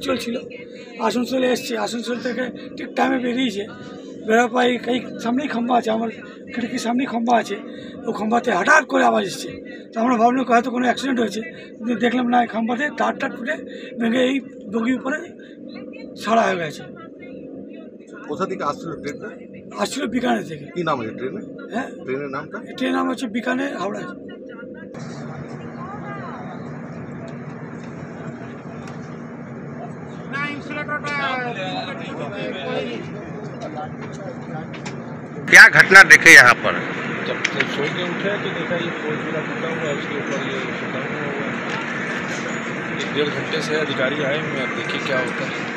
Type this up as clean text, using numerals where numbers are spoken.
চলছিল, আসানসোলে এসছে, আসানসোল থেকে ঠিক টাইমে বেরিয়েছে, বেরোর পর এই সামনেই খাম্বা আছে, আমার খিড়কির সামনেই খাম্বা আছে, ও খাম্বাতে হঠাৎ করে আওয়াজ এসছে। তো আমরা ভাবলাম হয়তো কোনো অ্যাক্সিডেন্ট হয়েছে, কিন্তু দেখলাম না, খাম্বাতে তারটা টুটে ভেঙে এই বগির উপরে ছাড়া হয়ে গেছে। কোথা থেকে আসছিল ট্রেনটা? আসছিল বিকানের থেকে। কি নাম আছে ট্রেনের? হ্যাঁ, ট্রেনের নামটা? ট্রেনের নাম হচ্ছে বিকানের হাওড়া। क्या घटना देखे यहाँ पर? जब सोई के उठे तो देखा ये पोल पूरा टूटा हुआ है, उसके ऊपर ये टूटा हुआ है। 1-1.5 घंटे से अधिकारी आए हुए हैं, अब देखिए क्या होता है।